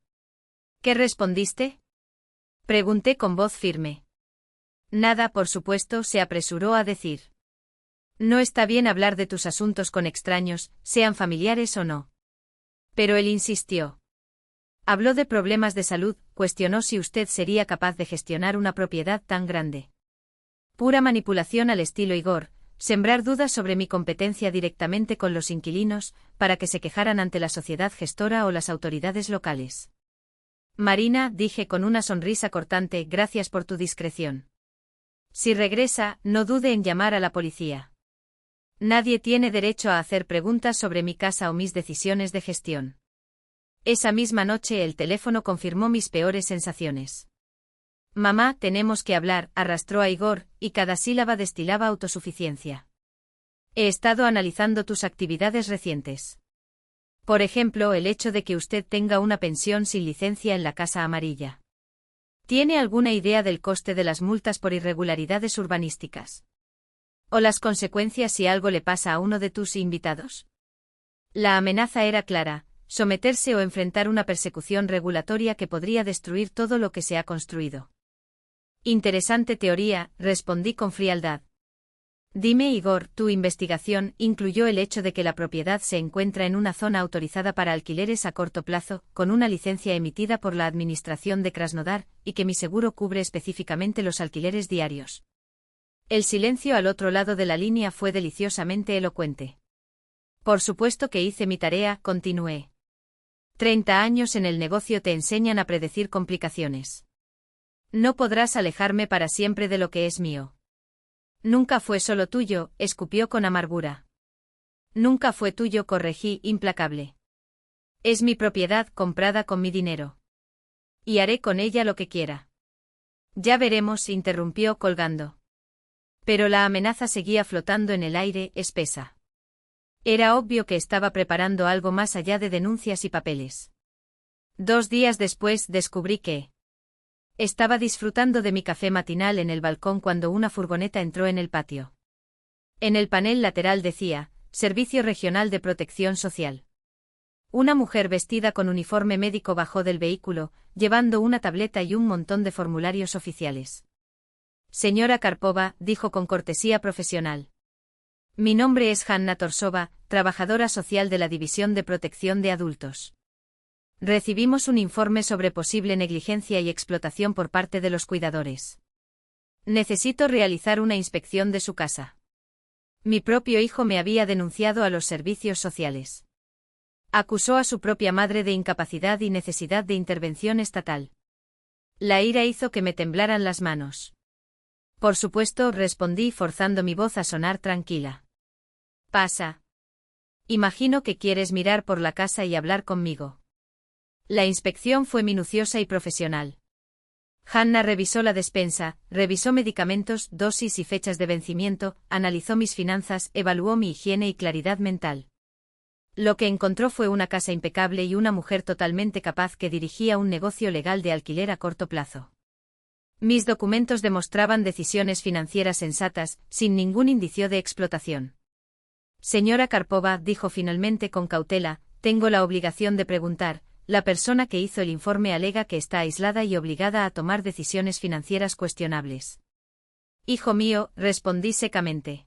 ¿Qué respondiste? Pregunté con voz firme. Nada, por supuesto, se apresuró a decir. No está bien hablar de tus asuntos con extraños, sean familiares o no. Pero él insistió. Habló de problemas de salud, cuestionó si usted sería capaz de gestionar una propiedad tan grande. Pura manipulación al estilo Igor, sembrar dudas sobre mi competencia directamente con los inquilinos, para que se quejaran ante la sociedad gestora o las autoridades locales. Marina, dije con una sonrisa cortante, gracias por tu discreción. Si regresa, no dude en llamar a la policía. Nadie tiene derecho a hacer preguntas sobre mi casa o mis decisiones de gestión. Esa misma noche el teléfono confirmó mis peores sensaciones. Mamá, tenemos que hablar, arrastró a Igor, y cada sílaba destilaba autosuficiencia. He estado analizando tus actividades recientes. Por ejemplo, el hecho de que usted tenga una pensión sin licencia en la Casa Amarilla. ¿Tiene alguna idea del coste de las multas por irregularidades urbanísticas? ¿O las consecuencias si algo le pasa a uno de tus invitados? La amenaza era clara, someterse o enfrentar una persecución regulatoria que podría destruir todo lo que se ha construido. Interesante teoría, respondí con frialdad. Dime, Igor, tu investigación incluyó el hecho de que la propiedad se encuentra en una zona autorizada para alquileres a corto plazo, con una licencia emitida por la Administración de Krasnodar, y que mi seguro cubre específicamente los alquileres diarios. El silencio al otro lado de la línea fue deliciosamente elocuente. Por supuesto que hice mi tarea, continué. 30 años en el negocio te enseñan a predecir complicaciones. No podrás alejarme para siempre de lo que es mío. Nunca fue solo tuyo, escupió con amargura. Nunca fue tuyo, corregí, implacable. Es mi propiedad comprada con mi dinero. Y haré con ella lo que quiera. Ya veremos, interrumpió colgando. Pero la amenaza seguía flotando en el aire, espesa. Era obvio que estaba preparando algo más allá de denuncias y papeles. 2 días después descubrí que estaba disfrutando de mi café matinal en el balcón cuando una furgoneta entró en el patio. En el panel lateral decía, Servicio Regional de Protección Social. Una mujer vestida con uniforme médico bajó del vehículo, llevando una tableta y un montón de formularios oficiales. Señora Karpova, dijo con cortesía profesional. Mi nombre es Hanna Torsova, trabajadora social de la División de Protección de Adultos. Recibimos un informe sobre posible negligencia y explotación por parte de los cuidadores. Necesito realizar una inspección de su casa. Mi propio hijo me había denunciado a los servicios sociales. Acusó a su propia madre de incapacidad y necesidad de intervención estatal. La ira hizo que me temblaran las manos. Por supuesto, respondí forzando mi voz a sonar tranquila. Pasa. Imagino que quieres mirar por la casa y hablar conmigo. La inspección fue minuciosa y profesional. Hanna revisó la despensa, revisó medicamentos, dosis y fechas de vencimiento, analizó mis finanzas, evaluó mi higiene y claridad mental. Lo que encontró fue una casa impecable y una mujer totalmente capaz que dirigía un negocio legal de alquiler a corto plazo. Mis documentos demostraban decisiones financieras sensatas, sin ningún indicio de explotación. Señora Karpova, dijo finalmente con cautela, tengo la obligación de preguntar. La persona que hizo el informe alega que está aislada y obligada a tomar decisiones financieras cuestionables. Hijo mío, respondí secamente.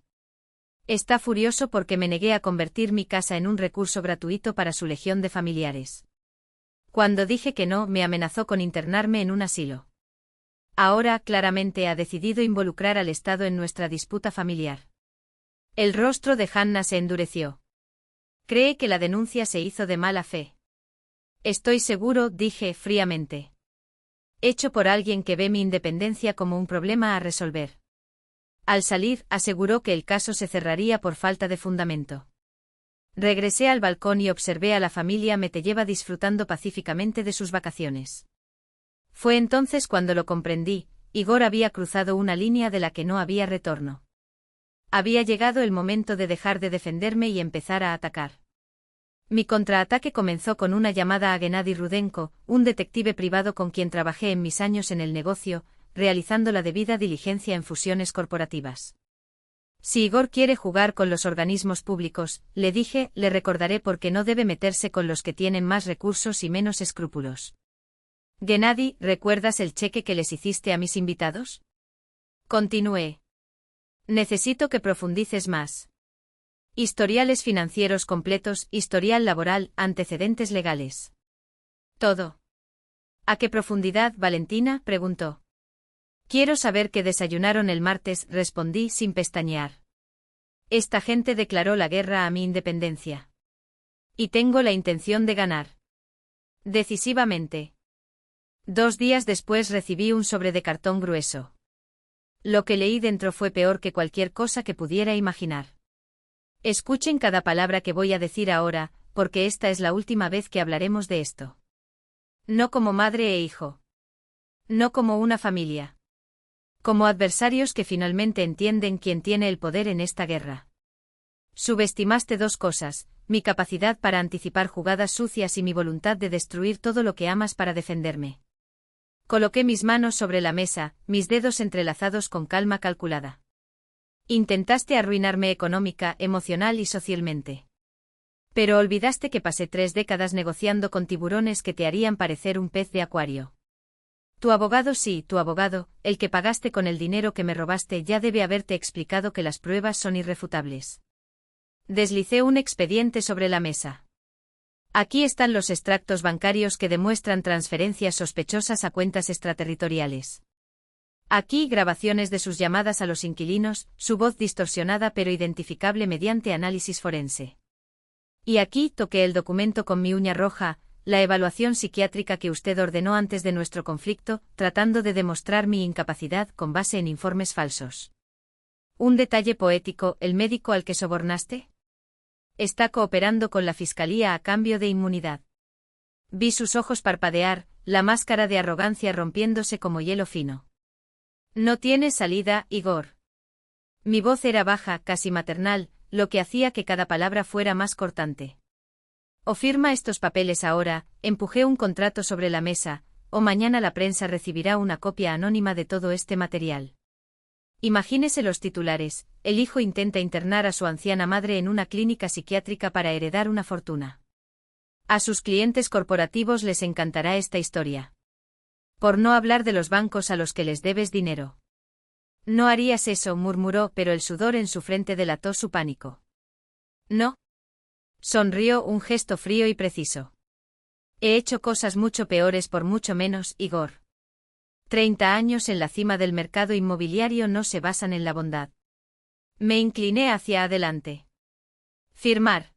Está furioso porque me negué a convertir mi casa en un recurso gratuito para su legión de familiares. Cuando dije que no, me amenazó con internarme en un asilo. Ahora, claramente, ha decidido involucrar al Estado en nuestra disputa familiar. El rostro de Hanna se endureció. Cree que la denuncia se hizo de mala fe. Estoy seguro, dije fríamente. Hecho por alguien que ve mi independencia como un problema a resolver. Al salir, aseguró que el caso se cerraría por falta de fundamento. Regresé al balcón y observé a la familia Metelleva disfrutando pacíficamente de sus vacaciones. Fue entonces cuando lo comprendí: Igor había cruzado una línea de la que no había retorno. Había llegado el momento de dejar de defenderme y empezar a atacar. Mi contraataque comenzó con una llamada a Gennady Rudenko, un detective privado con quien trabajé en mis años en el negocio, realizando la debida diligencia en fusiones corporativas. Si Igor quiere jugar con los organismos públicos, le dije, le recordaré por qué no debe meterse con los que tienen más recursos y menos escrúpulos. Gennady, ¿recuerdas el cheque que les hiciste a mis invitados? Continué. Necesito que profundices más. Historiales financieros completos, historial laboral, antecedentes legales. Todo. ¿A qué profundidad, Valentina?, preguntó. Quiero saber qué desayunaron el martes, respondí sin pestañear. Esta gente declaró la guerra a mi independencia. Y tengo la intención de ganar. Decisivamente. 2 días después recibí un sobre de cartón grueso. Lo que leí dentro fue peor que cualquier cosa que pudiera imaginar. Escuchen cada palabra que voy a decir ahora, porque esta es la última vez que hablaremos de esto. No como madre e hijo. No como una familia. Como adversarios que finalmente entienden quién tiene el poder en esta guerra. Subestimaste 2 cosas: mi capacidad para anticipar jugadas sucias y mi voluntad de destruir todo lo que amas para defenderme. Coloqué mis manos sobre la mesa, mis dedos entrelazados con calma calculada. Intentaste arruinarme económica, emocional y socialmente. Pero olvidaste que pasé 3 décadas negociando con tiburones que te harían parecer un pez de acuario. Tu abogado, sí, tu abogado, el que pagaste con el dinero que me robaste, ya debe haberte explicado que las pruebas son irrefutables. Deslicé un expediente sobre la mesa. Aquí están los extractos bancarios que demuestran transferencias sospechosas a cuentas extraterritoriales. Aquí grabaciones de sus llamadas a los inquilinos, su voz distorsionada pero identificable mediante análisis forense. Y aquí toqué el documento con mi uña roja, la evaluación psiquiátrica que usted ordenó antes de nuestro conflicto, tratando de demostrar mi incapacidad con base en informes falsos. Un detalle poético: ¿el médico al que sobornaste? Está cooperando con la fiscalía a cambio de inmunidad. Vi sus ojos parpadear, la máscara de arrogancia rompiéndose como hielo fino. No tiene salida, Igor. Mi voz era baja, casi maternal, lo que hacía que cada palabra fuera más cortante. O firma estos papeles ahora, empujé un contrato sobre la mesa, o mañana la prensa recibirá una copia anónima de todo este material. Imagínese los titulares: el hijo intenta internar a su anciana madre en una clínica psiquiátrica para heredar una fortuna. A sus clientes corporativos les encantará esta historia. Por no hablar de los bancos a los que les debes dinero. No harías eso, murmuró, pero el sudor en su frente delató su pánico. No. Sonrió, un gesto frío y preciso. He hecho cosas mucho peores por mucho menos, Igor. 30 años en la cima del mercado inmobiliario no se basan en la bondad. Me incliné hacia adelante. Firmar.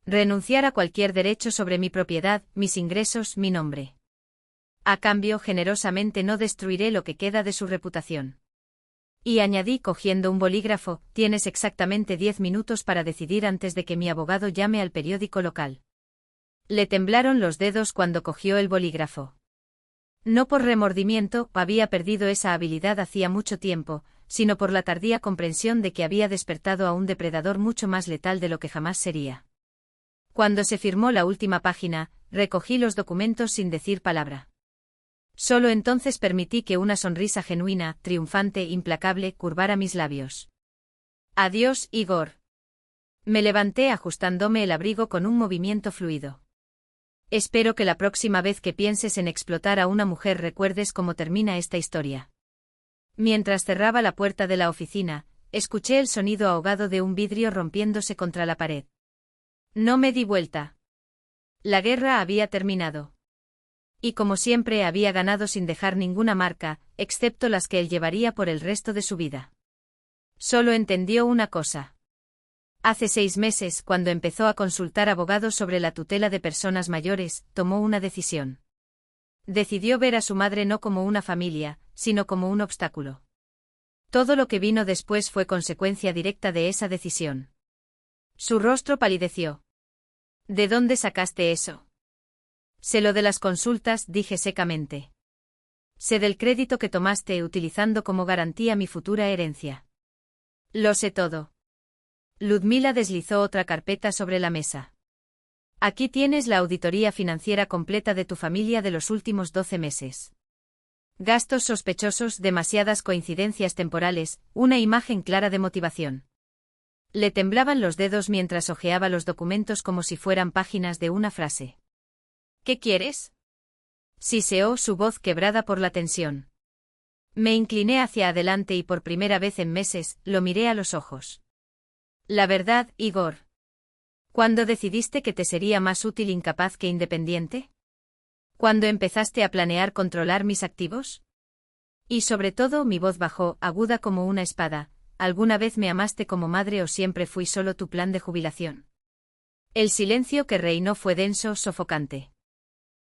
Renunciar a cualquier derecho sobre mi propiedad, mis ingresos, mi nombre. A cambio, generosamente no destruiré lo que queda de su reputación. Y añadí cogiendo un bolígrafo: tienes exactamente 10 minutos para decidir antes de que mi abogado llame al periódico local. Le temblaron los dedos cuando cogió el bolígrafo. No por remordimiento, había perdido esa habilidad hacía mucho tiempo, sino por la tardía comprensión de que había despertado a un depredador mucho más letal de lo que jamás sería. Cuando se firmó la última página, recogí los documentos sin decir palabra. Solo entonces permití que una sonrisa genuina, triunfante, implacable, curvara mis labios. Adiós, Igor. Me levanté ajustándome el abrigo con un movimiento fluido. Espero que la próxima vez que pienses en explotar a una mujer recuerdes cómo termina esta historia. Mientras cerraba la puerta de la oficina, escuché el sonido ahogado de un vidrio rompiéndose contra la pared. No me di vuelta. La guerra había terminado. Y como siempre había ganado sin dejar ninguna marca, excepto las que él llevaría por el resto de su vida. Solo entendió una cosa. Hace 6 meses, cuando empezó a consultar abogados sobre la tutela de personas mayores, tomó una decisión. Decidió ver a su madre no como una familia, sino como un obstáculo. Todo lo que vino después fue consecuencia directa de esa decisión. Su rostro palideció. ¿De dónde sacaste eso? Sé lo de las consultas, dije secamente. Sé del crédito que tomaste utilizando como garantía mi futura herencia. Lo sé todo. Ludmila deslizó otra carpeta sobre la mesa. Aquí tienes la auditoría financiera completa de tu familia de los últimos 12 meses. Gastos sospechosos, demasiadas coincidencias temporales, una imagen clara de motivación. Le temblaban los dedos mientras hojeaba los documentos como si fueran páginas de una frase. ¿Qué quieres? Siseó su voz quebrada por la tensión. Me incliné hacia adelante y por primera vez en meses, lo miré a los ojos. La verdad, Igor. ¿Cuándo decidiste que te sería más útil incapaz que independiente? ¿Cuándo empezaste a planear controlar mis activos? Y sobre todo mi voz bajó, aguda como una espada. ¿Alguna vez me amaste como madre o siempre fui solo tu plan de jubilación? El silencio que reinó fue denso, sofocante.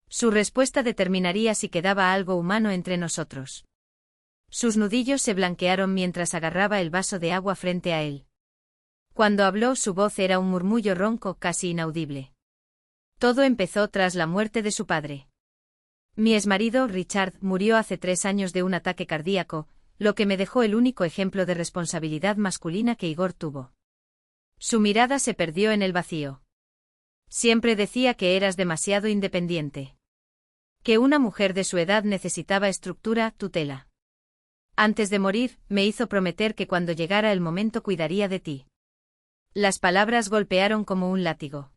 Su respuesta determinaría si quedaba algo humano entre nosotros. Sus nudillos se blanquearon mientras agarraba el vaso de agua frente a él. Cuando habló, su voz era un murmullo ronco, casi inaudible. Todo empezó tras la muerte de su padre. Mi exmarido, Richard, murió hace 3 años de un ataque cardíaco, lo que me dejó el único ejemplo de responsabilidad masculina que Igor tuvo. Su mirada se perdió en el vacío. Siempre decía que eras demasiado independiente. Que una mujer de su edad necesitaba estructura, tutela. Antes de morir, me hizo prometer que cuando llegara el momento cuidaría de ti. Las palabras golpearon como un látigo.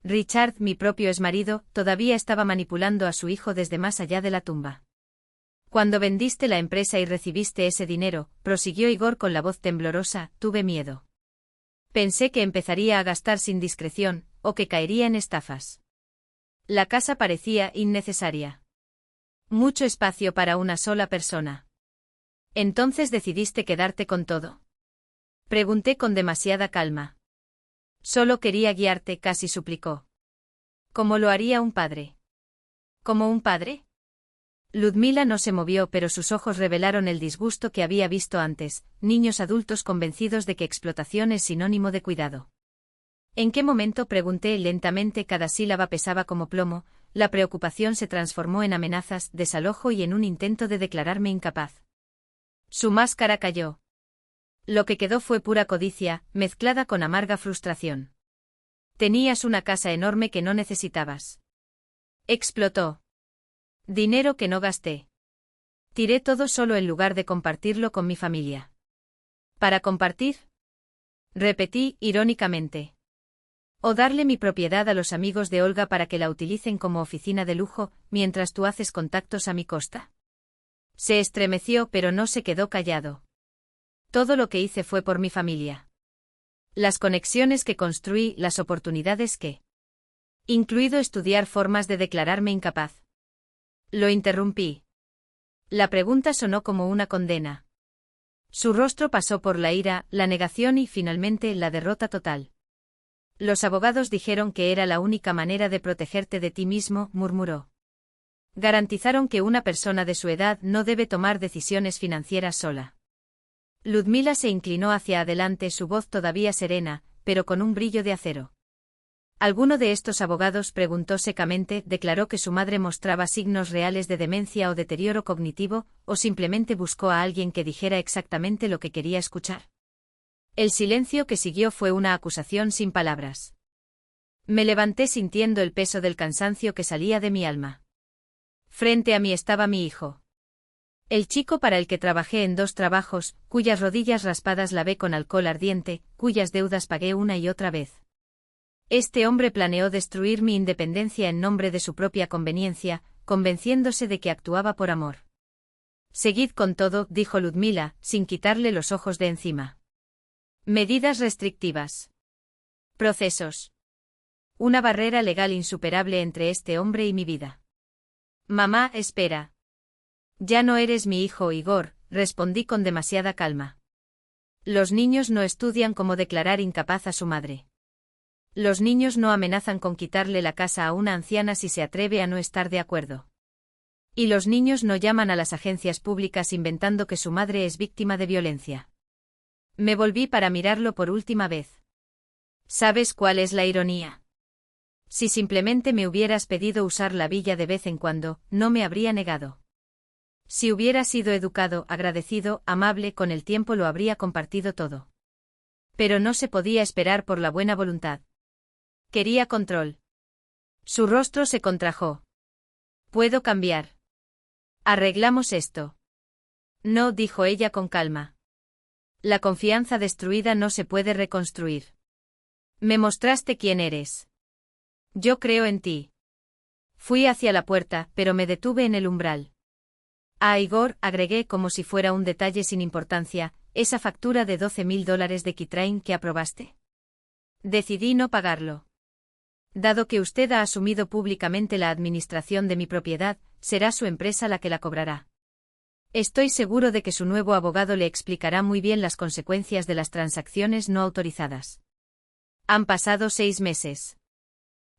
Richard, mi propio exmarido, todavía estaba manipulando a su hijo desde más allá de la tumba. Cuando vendiste la empresa y recibiste ese dinero, prosiguió Igor con la voz temblorosa, tuve miedo. Pensé que empezaría a gastar sin discreción, o que caería en estafas. La casa parecía innecesaria. Mucho espacio para una sola persona. ¿Entonces decidiste quedarte con todo? Pregunté con demasiada calma. Solo quería guiarte, casi suplicó. ¿Cómo lo haría un padre? ¿Como un padre? Ludmila no se movió, pero sus ojos revelaron el disgusto que había visto antes, niños adultos convencidos de que explotación es sinónimo de cuidado. ¿En qué momento? Pregunté lentamente, cada sílaba pesaba como plomo, la preocupación se transformó en amenazas, desalojo y en un intento de declararme incapaz. Su máscara cayó. Lo que quedó fue pura codicia, mezclada con amarga frustración. Tenías una casa enorme que no necesitabas. Explotó. Dinero que no gasté. Tiré todo solo en lugar de compartirlo con mi familia. ¿Para compartir? Repetí, irónicamente. O darle mi propiedad a los amigos de Olga para que la utilicen como oficina de lujo, mientras tú haces contactos a mi costa. Se estremeció, pero no se quedó callado. Todo lo que hice fue por mi familia. Las conexiones que construí, las oportunidades que... Incluido estudiar formas de declararme incapaz. Lo interrumpí. La pregunta sonó como una condena. Su rostro pasó por la ira, la negación y, finalmente, la derrota total. Los abogados dijeron que era la única manera de protegerte de ti mismo, murmuró. Garantizaron que una persona de su edad no debe tomar decisiones financieras sola. Ludmila se inclinó hacia adelante, su voz todavía serena, pero con un brillo de acero. ¿Alguno de estos abogados? Preguntó secamente, declaró que su madre mostraba signos reales de demencia o deterioro cognitivo, o simplemente buscó a alguien que dijera exactamente lo que quería escuchar. El silencio que siguió fue una acusación sin palabras. Me levanté sintiendo el peso del cansancio que salía de mi alma. Frente a mí estaba mi hijo. El chico para el que trabajé en 2 trabajos, cuyas rodillas raspadas lavé con alcohol ardiente, cuyas deudas pagué una y otra vez. Este hombre planeó destruir mi independencia en nombre de su propia conveniencia, convenciéndose de que actuaba por amor. Seguid con todo, dijo Ludmila, sin quitarle los ojos de encima. Medidas restrictivas. Procesos. Una barrera legal insuperable entre este hombre y mi vida. Mamá, espera. Ya no eres mi hijo, Igor, respondí con demasiada calma. Los niños no estudian cómo declarar incapaz a su madre. Los niños no amenazan con quitarle la casa a una anciana si se atreve a no estar de acuerdo. Y los niños no llaman a las agencias públicas inventando que su madre es víctima de violencia. Me volví para mirarlo por última vez. ¿Sabes cuál es la ironía? Si simplemente me hubieras pedido usar la villa de vez en cuando, no me habría negado. Si hubiera sido educado, agradecido, amable, con el tiempo lo habría compartido todo. Pero no se podía esperar por la buena voluntad. Quería control. Su rostro se contrajo. ¿Puedo cambiar? Arreglamos esto. No, dijo ella con calma. La confianza destruida no se puede reconstruir. Me mostraste quién eres. Yo creo en ti. Fui hacia la puerta, pero me detuve en el umbral. A Igor, agregué como si fuera un detalle sin importancia, esa factura de $12.000 de Kitrain que aprobaste. Decidí no pagarlo. Dado que usted ha asumido públicamente la administración de mi propiedad, será su empresa la que la cobrará. Estoy seguro de que su nuevo abogado le explicará muy bien las consecuencias de las transacciones no autorizadas. Han pasado 6 meses.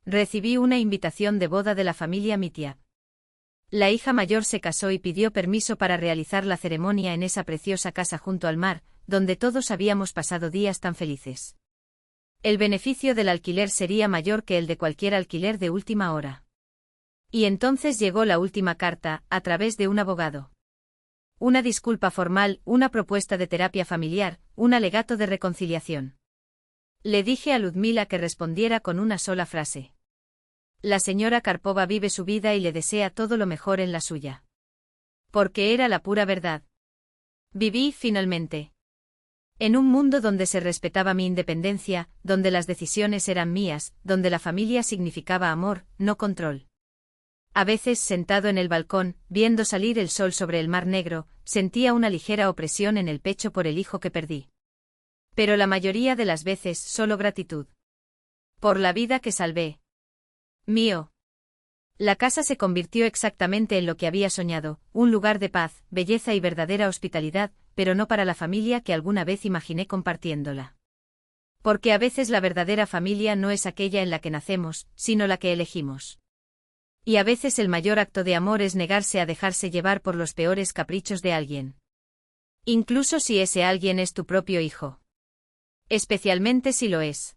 Recibí una invitación de boda de la familia Mitya. La hija mayor se casó y pidió permiso para realizar la ceremonia en esa preciosa casa junto al mar, donde todos habíamos pasado días tan felices. El beneficio del alquiler sería mayor que el de cualquier alquiler de última hora. Y entonces llegó la última carta, a través de un abogado. Una disculpa formal, una propuesta de terapia familiar, un alegato de reconciliación. Le dije a Ludmila que respondiera con una sola frase. La señora Karpova vive su vida y le desea todo lo mejor en la suya. Porque era la pura verdad. Viví, finalmente. En un mundo donde se respetaba mi independencia, donde las decisiones eran mías, donde la familia significaba amor, no control. A veces, sentado en el balcón, viendo salir el sol sobre el mar negro, sentía una ligera opresión en el pecho por el hijo que perdí. Pero la mayoría de las veces solo gratitud. Por la vida que salvé. Mío. La casa se convirtió exactamente en lo que había soñado, un lugar de paz, belleza y verdadera hospitalidad, pero no para la familia que alguna vez imaginé compartiéndola. Porque a veces la verdadera familia no es aquella en la que nacemos, sino la que elegimos. Y a veces el mayor acto de amor es negarse a dejarse llevar por los peores caprichos de alguien. Incluso si ese alguien es tu propio hijo. Especialmente si lo es.